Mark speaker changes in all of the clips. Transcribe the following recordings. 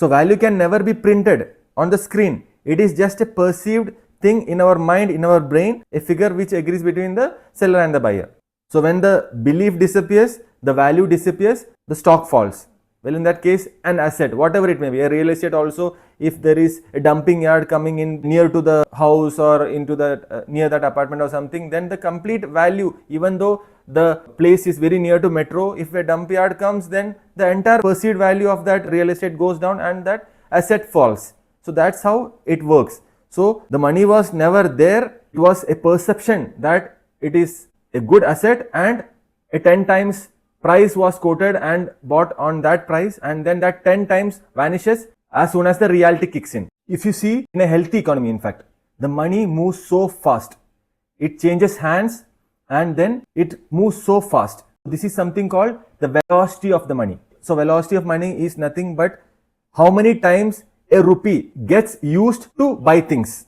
Speaker 1: So value can never be printed on the screen. It is just a perceived thing in our mind, in our brain, a figure which agrees between the seller and the buyer. So when the belief disappears, the value disappears, the stock falls. Well, in that case, an asset, whatever it may be, a real estate also, if there is a dumping yard coming in near to the house or into the near that apartment or something, then the complete value, even though the place is very near to metro, if a dump yard comes, then the entire perceived value of that real estate goes down and that asset falls. So that's how it works. So the money was never there. It was a perception that it is a good asset, and a 10 times price was quoted and bought on that price, and then that 10 times vanishes as soon as the reality kicks in. If you see, in a healthy economy, in fact, the money moves so fast. It changes hands and then it moves so fast. This is something called the velocity of the money. So velocity of money is nothing but how many times a rupee gets used to buy things.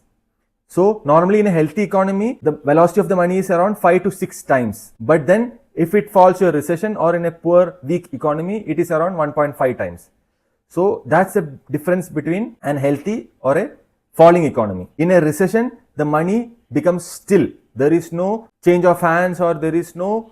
Speaker 1: So normally in a healthy economy, the velocity of the money is around 5 to 6 times. But then if it falls to a recession or in a poor, weak economy, it is around 1.5 times. So that's the difference between an healthy or a falling economy. In a recession, the money becomes still. There is no change of hands or there is no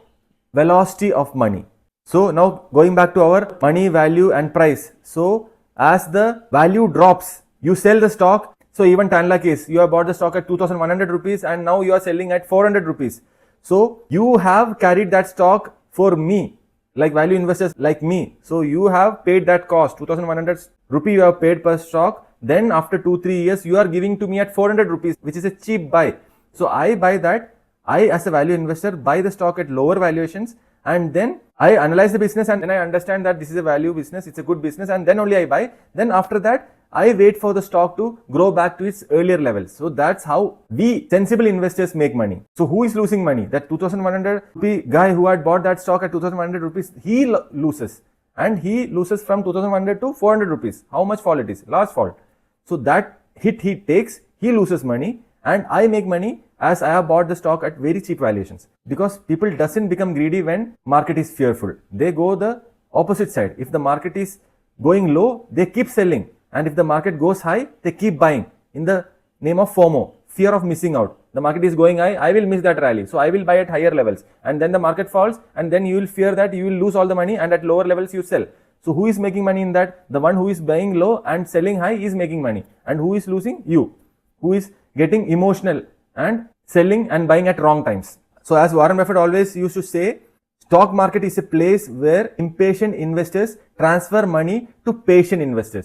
Speaker 1: velocity of money. So now going back to our money, value and price. So as the value drops, you sell the stock. So even Tanla case, you have bought the stock at 2100 rupees and now you are selling at 400 rupees. So you have carried that stock for me, like value investors like me. So you have paid that cost, 2100 rupee you have paid per stock. Then after 2-3 years, you are giving to me at 400 rupees, which is a cheap buy. So I buy that. I as a value investor buy the stock at lower valuations, and then I analyze the business and then I understand that this is a value business, it's a good business, and then only I buy. Then after that, I wait for the stock to grow back to its earlier levels. So that's how we sensible investors make money. So who is losing money? That 2100 rupee guy who had bought that stock at 2100 rupees, he loses. And he loses from 2100 to 400 rupees. How much fall it is? Large fall. So that hit he takes, he loses money, and I make money as I have bought the stock at very cheap valuations. Because people doesn't become greedy when market is fearful. They go the opposite side. If the market is going low, they keep selling. And if the market goes high, they keep buying in the name of FOMO, fear of missing out. The market is going high, I will miss that rally. So I will buy at higher levels. And then the market falls, and then you will fear that you will lose all the money, and at lower levels you sell. So who is making money in that? The one who is buying low and selling high is making money. And who is losing? You, who is getting emotional and selling and buying at wrong times. So as Warren Buffett always used to say, stock market is a place where impatient investors transfer money to patient investors.